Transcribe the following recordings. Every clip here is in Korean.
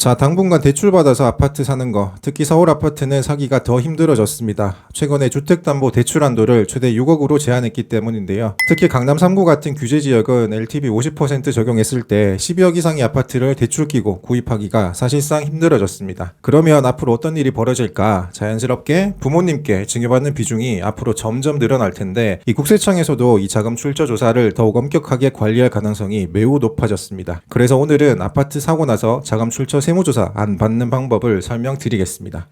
자, 당분간 대출받아서 아파트 사는 거, 특히 서울 아파트는 사기가 더 힘들어졌습니다. 최근에 주택담보 대출 한도를 최대 6억으로 제한했기 때문인데요. 특히 강남 3구 같은 규제 지역은 LTV 50% 적용했을 때 12억 이상의 아파트를 대출 끼고 구입하기가 사실상 힘들어졌습니다. 그러면 앞으로 어떤 일이 벌어질까? 자연스럽게 부모님께 증여받는 비중이 앞으로 점점 늘어날 텐데, 이 국세청에서도 이 자금 출처 조사를 더욱 엄격하게 관리할 가능성이 매우 높아졌습니다. 그래서 오늘은 아파트 사고 나서 자금 출처 세무조사 안 받는 방법을 설명드리겠습니다.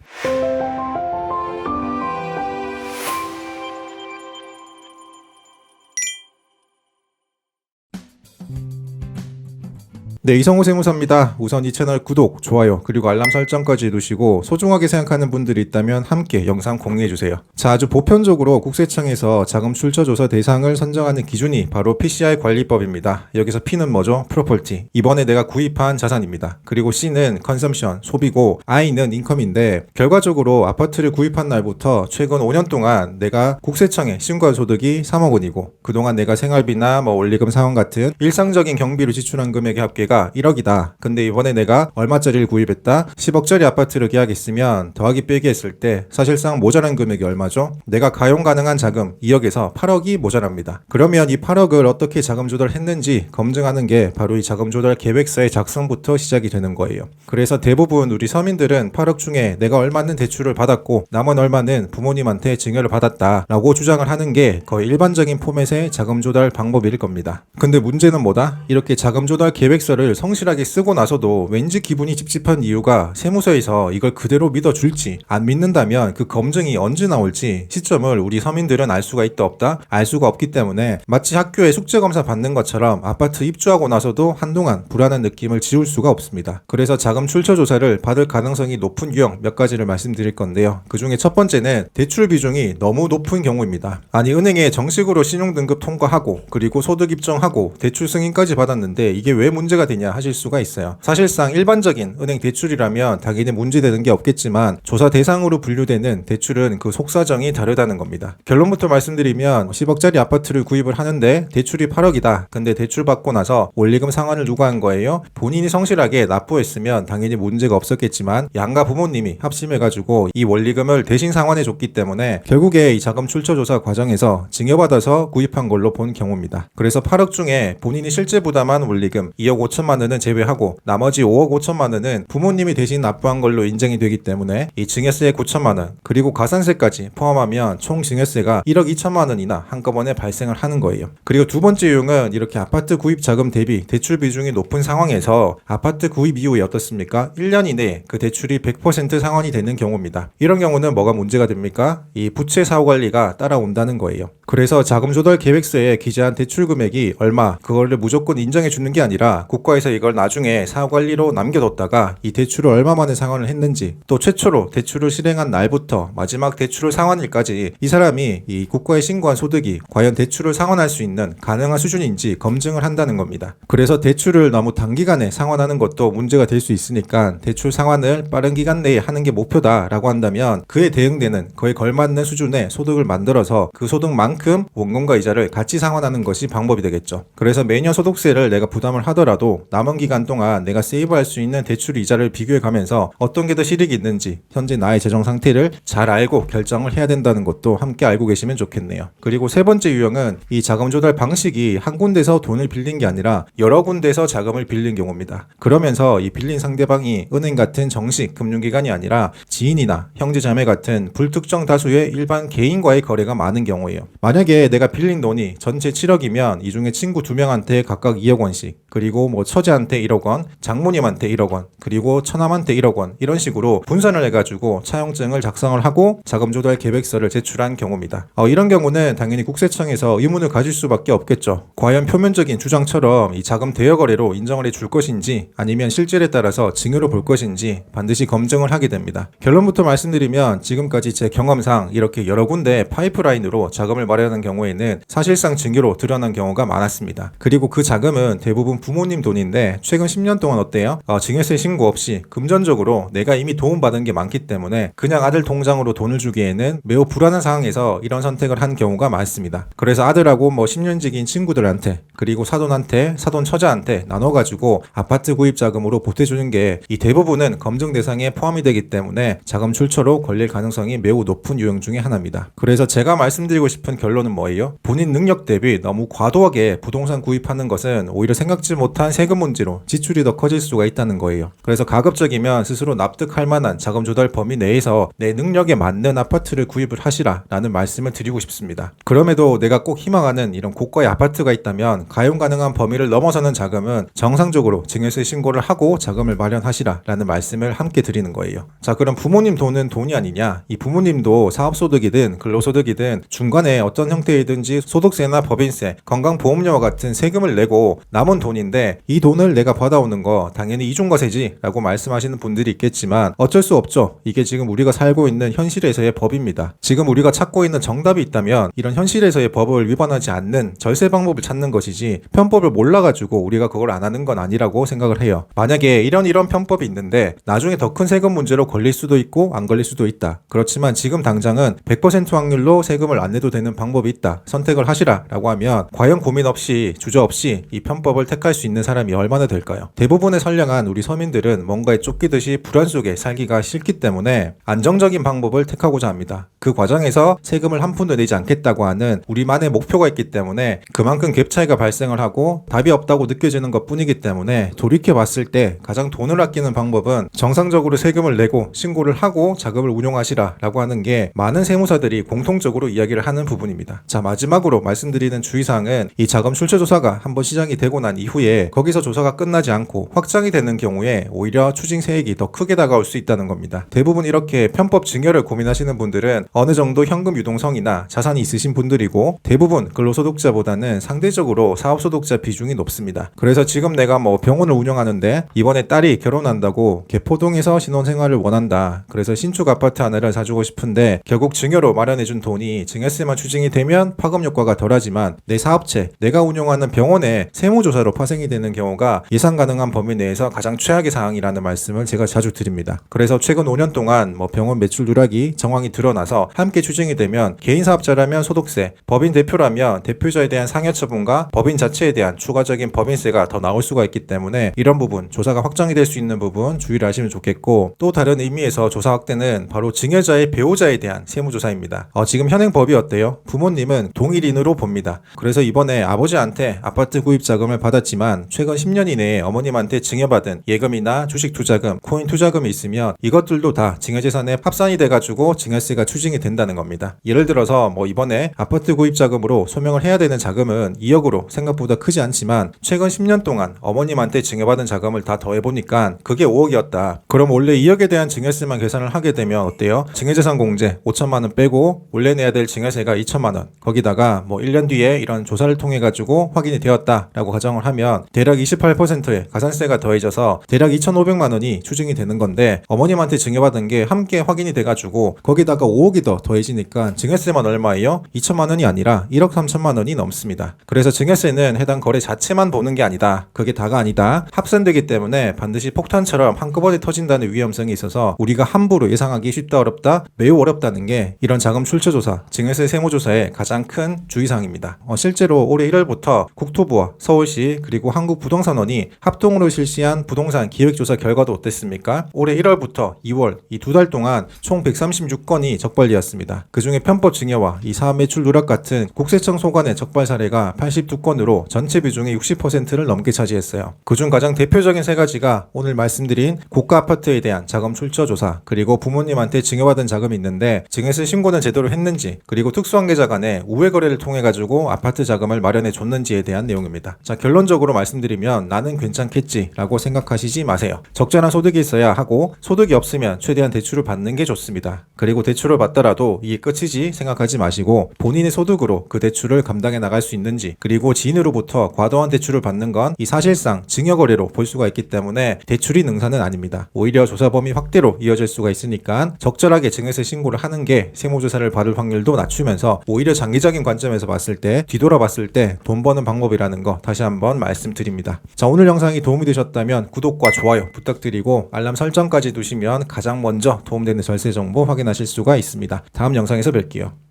네, 이성우 세무사입니다. 우선 이 채널 구독, 좋아요, 그리고 알람 설정까지 해두시고 소중하게 생각하는 분들이 있다면 함께 영상 공유해주세요. 자, 아주 보편적으로 국세청에서 자금 출처 조사 대상을 선정하는 기준이 바로 PCI 관리법입니다. 여기서 P는 뭐죠? 프로퍼티. 이번에 내가 구입한 자산입니다. 그리고 C는 컨섬션, 소비고, I는 인컴인데, 결과적으로 아파트를 구입한 날부터 최근 5년 동안 내가 국세청에 신고한 소득이 3억 원이고, 그동안 내가 생활비나 원리금 상환 같은 일상적인 경비로 지출한 금액의 합계가 1억이다. 근데 이번에 내가 얼마짜리를 구입했다? 10억짜리 아파트를 계약했으면 더하기 빼기 했을 때 사실상 모자란 금액이 얼마죠? 내가 가용 가능한 자금 2억에서 8억이 모자랍니다. 그러면 이 8억을 어떻게 자금 조달했는지 검증하는 게 바로 이 자금 조달 계획서의 작성부터 시작이 되는 거예요. 그래서 대부분 우리 서민들은 8억 중에 내가 얼마는 대출을 받았고 남은 얼마는 부모님한테 증여를 받았다 라고 주장을 하는 게 거의 일반적인 포맷의 자금 조달 방법일 겁니다. 근데 문제는 뭐다? 이렇게 자금 조달 계획서를 성실하게 쓰고 나서도 왠지 기분이 찝찝한 이유가 세무서에서 이걸 그대로 믿어줄지, 안 믿는다면 그 검증이 언제 나올지 시점을 우리 서민들은 알 수가 있다 없다? 알 수가 없기 때문에 마치 학교에 숙제검사 받는 것처럼 아파트 입주하고 나서도 한동안 불안한 느낌을 지울 수가 없습니다. 그래서 자금 출처 조사를 받을 가능성이 높은 유형 몇 가지를 말씀드릴 건데요. 그 중에 첫 번째는 대출 비중이 너무 높은 경우입니다. 아니, 은행에 정식으로 신용등급 통과하고 그리고 소득 입증하고 대출 승인까지 받았는데 이게 왜 문제가 되냐 하실 수가 있어요. 사실상 일반적인 은행 대출이라면 당연히 문제되는 게 없겠지만 조사 대상으로 분류되는 대출은 그 속사정이 다르다는 겁니다. 결론부터 말씀드리면 10억짜리 아파트를 구입을 하는데 대출이 8억이다. 근데 대출 받고 나서 원리금 상환을 누가 한 거예요? 본인이 성실하게 납부했으면 당연히 문제가 없었겠지만 양가 부모님이 합심해가지고 이 원리금을 대신 상환해 줬기 때문에 결국에 이 자금 출처 조사 과정에서 증여받아서 구입한 걸로 본 경우입니다. 그래서 8억 중에 본인이 실제 부담한 원리금 2억 5천만 원은 제외하고 나머지 5억 5천만 원은 부모님이 대신 납부한 걸로 인정이 되기 때문에 이 증여세 9천만 원 그리고 가산세까지 포함하면 총 증여세가 1억 2천만 원이나 한꺼번에 발생을 하는 거예요. 그리고 두 번째 유형은 이렇게 아파트 구입 자금 대비 대출 비중이 높은 상황에서 아파트 구입 이후에 어떻습니까? 1년 이내에 그 대출이 100% 상환이 되는 경우입니다. 이런 경우는 뭐가 문제가 됩니까? 이 부채 사후 관리가 따라온다는 거예요. 그래서 자금 조달 계획서에 기재한 대출 금액이 얼마, 그거를 무조건 인정해 주는 게 아니라 국가에서 이걸 나중에 사후관리로 남겨뒀다가 이 대출을 얼마 만에 상환을 했는지, 또 최초로 대출을 실행한 날부터 마지막 대출을 상환일까지 이 사람이 이 국가에 신고한 소득이 과연 대출을 상환할 수 있는 가능한 수준인지 검증을 한다는 겁니다. 그래서 대출을 너무 단기간에 상환하는 것도 문제가 될 수 있으니까 대출 상환을 빠른 기간 내에 하는 게 목표다라고 한다면 그에 대응되는 거에 걸맞는 수준의 소득을 만들어서 그 소득만큼 원금과 이자를 같이 상환하는 것이 방법이 되겠죠. 그래서 매년 소득세를 내가 부담을 하더라도 남은 기간 동안 내가 세이브할 수 있는 대출 이자를 비교해 가면서 어떤 게 더 실익이 있는지 현재 나의 재정 상태를 잘 알고 결정을 해야 된다는 것도 함께 알고 계시면 좋겠네요. 그리고 세 번째 유형은 이 자금 조달 방식이 한 군데서 돈을 빌린 게 아니라 여러 군데서 자금을 빌린 경우입니다. 그러면서 이 빌린 상대방이 은행 같은 정식 금융기관이 아니라 지인이나 형제자매 같은 불특정 다수의 일반 개인과의 거래가 많은 경우예요. 만약에 내가 빌린 돈이 전체 7억이면 이 중에 친구 2명한테 각각 2억 원씩, 그리고 처제한테 1억 원, 장모님한테 1억 원, 그리고 처남한테 1억 원, 이런 식으로 분산을 해가지고 차용증을 작성을 하고 자금 조달 계획서를 제출한 경우입니다. 이런 경우는 당연히 국세청에서 의문을 가질 수밖에 없겠죠. 과연 표면적인 주장처럼 이 자금 대여 거래로 인정을 해줄 것인지 아니면 실질에 따라서 증여로 볼 것인지 반드시 검증을 하게 됩니다. 결론부터 말씀드리면 지금까지 제 경험상 이렇게 여러 군데 파이프라인으로 자금을 마련한 경우에는 사실상 증여로 드러난 경우가 많았습니다. 그리고 그 자금은 대부분 부모님 돈이 돈인데 최근 10년 동안 어때요? 증여세 신고 없이 금전적으로 내가 이미 도움받은 게 많기 때문에 그냥 아들 통장으로 돈을 주기에는 매우 불안한 상황에서 이런 선택을 한 경우가 많습니다. 그래서 아들하고 10년지기인 친구들한테 그리고 사돈한테, 사돈 처자한테 나눠가지고 아파트 구입 자금으로 보태주는 게 이 대부분은 검증 대상에 포함이 되기 때문에 자금 출처로 걸릴 가능성이 매우 높은 유형 중에 하나입니다. 그래서 제가 말씀드리고 싶은 결론은 뭐예요? 본인 능력 대비 너무 과도하게 부동산 구입하는 것은 오히려 생각지 못한 세금 문제로 지출이 더 커질 수가 있다는 거예요. 그래서 가급적이면 스스로 납득할 만한 자금 조달 범위 내에서 내 능력에 맞는 아파트를 구입을 하시라 라는 말씀을 드리고 싶습니다. 그럼에도 내가 꼭 희망하는 이런 고가의 아파트가 있다면 가용 가능한 범위를 넘어서는 자금은 정상적으로 증여세 신고를 하고 자금을 마련하시라 라는 말씀을 함께 드리는 거예요. 자, 그럼 부모님 돈은 돈이 아니냐? 이 부모님도 사업소득이든 근로소득이든 중간에 어떤 형태이든지 소득세나 법인세, 건강보험료와 같은 세금을 내고 남은 돈인데 이 돈을 내가 받아오는 거 당연히 이중과세지 라고 말씀하시는 분들이 있겠지만 어쩔 수 없죠. 이게 지금 우리가 살고 있는 현실에서의 법입니다. 지금 우리가 찾고 있는 정답이 있다면 이런 현실에서의 법을 위반하지 않는 절세 방법을 찾는 것이지 편법을 몰라가지고 우리가 그걸 안 하는 건 아니라고 생각을 해요. 만약에 이런 편법이 있는데 나중에 더 큰 세금 문제로 걸릴 수도 있고 안 걸릴 수도 있다. 그렇지만 지금 당장은 100% 확률로 세금을 안 내도 되는 방법이 있다. 선택을 하시라 라고 하면 과연 고민 없이 주저없이 이 편법을 택할 수 있는 사람이 얼마나 될까요? 대부분의 선량한 우리 서민들은 뭔가에 쫓기듯이 불안 속에 살기가 싫기 때문에 안정적인 방법을 택하고자 합니다. 그 과정에서 세금을 한 푼도 내지 않겠다고 하는 우리만의 목표가 있기 때문에 그만큼 갭 차이가 발생을 하고 답이 없다고 느껴지는 것 뿐이기 때문에 돌이켜 봤을 때 가장 돈을 아끼는 방법은 정상적으로 세금을 내고 신고를 하고 자금을 운용하시라 라고 하는 게 많은 세무사들이 공통적으로 이야기를 하는 부분입니다. 자, 마지막으로 말씀드리는 주의사항은 이 자금 출처 조사가 한번 시작이 되고 난 이후에 거기서 조사가 끝나지 않고 확장이 되는 경우에 오히려 추징 세액이 더 크게 다가올 수 있다는 겁니다. 대부분 이렇게 편법 증여를 고민하시는 분들은 어느 정도 현금 유동성이나 자산이 있으신 분들이고 대부분 근로소득자보다는 상대적으로 사업소득자 비중이 높습니다. 그래서 지금 내가 병원을 운영하는데 이번에 딸이 결혼한다고 개포동에서 신혼생활을 원한다. 그래서 신축 아파트 하나를 사주고 싶은데 결국 증여로 마련해준 돈이 증여세만 추징이 되면 파급 효과가 덜하지만 내 사업체, 내가 운영하는 병원에 세무조사로 파생이 되는 경우가 예상 가능한 범위 내에서 가장 최악의 상황이라는 말씀을 제가 자주 드립니다. 그래서 최근 5년 동안 병원 매출 누락이 정황이 드러나서 함께 추징이 되면 개인 사업자라면 소득세, 법인 대표라면 대표자에 대한 상여처분과 법인 자체에 대한 추가적인 법인세가 더 나올 수가 있기 때문에 이런 부분, 조사가 확정이 될 수 있는 부분 주의를 하시면 좋겠고 또 다른 의미에서 조사 확대는 바로 증여자의 배우자에 대한 세무조사입니다. 지금 현행 법이 어때요? 부모님은 동일인으로 봅니다. 그래서 이번에 아버지한테 아파트 구입 자금을 받았지만 최근 10년 이내에 어머님한테 증여받은 예금이나 주식 투자금, 코인 투자금이 있으면 이것들도 다 증여재산에 합산이 돼가지고 증여세가 추징이 된다는 겁니다. 예를 들어서 이번에 아파트 구입 자금으로 소명을 해야 되는 자금은 2억으로 생각보다 크지 않지만 최근 10년 동안 어머님한테 증여받은 자금을 다 더해보니까 그게 5억이었다. 그럼 원래 2억에 대한 증여세만 계산을 하게 되면 어때요? 증여재산 공제 5천만 원 빼고 원래 내야 될 증여세가 2천만 원 거기다가 1년 뒤에 이런 조사를 통해 가지고 확인이 되었다라고 가정을 하면 대략 28%의 가산세가 더해져서 대략 2,500만 원이 추징이 되는 건데 어머님한테 증여받은 게 함께 확인이 돼가지고 거기다가 5억이 더 더해지니까 증여세만 얼마예요? 2천만 원이 아니라 1억 3천만 원이 넘습니다. 그래서 증여세는 해당 거래 자체만 보는 게 아니다. 그게 다가 아니다. 합산되기 때문에 반드시 폭탄처럼 한꺼번에 터진다는 위험성이 있어서 우리가 함부로 예상하기 쉽다 어렵다 매우 어렵다는 게 이런 자금 출처 조사, 증여세 세무조사의 가장 큰 주의사항입니다. 실제로 올해 1월부터 국토부와 서울시 그리고 한국부동산원이 합동으로 실시한 부동산 기획조사 결과도 어땠습니까? 올해 1월부터 2월 이 두 달 동안 총 136건이 적발되었습니다. 그중에 편법 증여와 이 사업 매출 누락 같은 국세청 소관의 적발 사례가 82건으로 전체 비중의 60%를 넘게 차지했어요. 그중 가장 대표적인 세 가지가 오늘 말씀드린 고가 아파트에 대한 자금 출처 조사 그리고 부모님한테 증여받은 자금이 있는데 증여세 신고는 제대로 했는지 그리고 특수한 계좌 간의 우회 거래를 통해 가지고 아파트 자금을 마련해 줬는지에 대한 내용입니다. 자, 결론적으로 말씀드리면 나는 괜찮겠지 라고 생각하시지 마세요. 적절한 소득이 있어야 하고 소득이 없으면 최대한 대출을 받는 게 좋습니다. 그리고 대출을 받더라도 이게 끝이지 생각하지 마시고 본인의 소득으로 그 대출을 감당해 나갈 수 있는지 그리고 지인으로부터 과도한 대출을 받는 건 이 사실상 증여 거래로 볼 수가 있기 때문에 대출이 능사는 아닙니다. 오히려 조사 범위 확대로 이어질 수가 있으니까 적절하게 증여세 신고를 하는 게 세무조사를 받을 확률도 낮추면서 오히려 장기적인 관점에서 봤을 때 뒤돌아봤을 때 돈 버는 방법이라는 거 다시 한번 말씀드립니다. 있습니다. 자, 오늘 영상이 도움이 되셨다면 구독과 좋아요 부탁드리고 알람 설정까지 두시면 가장 먼저 도움되는 절세 정보 확인하실 수가 있습니다. 다음 영상에서 뵐게요.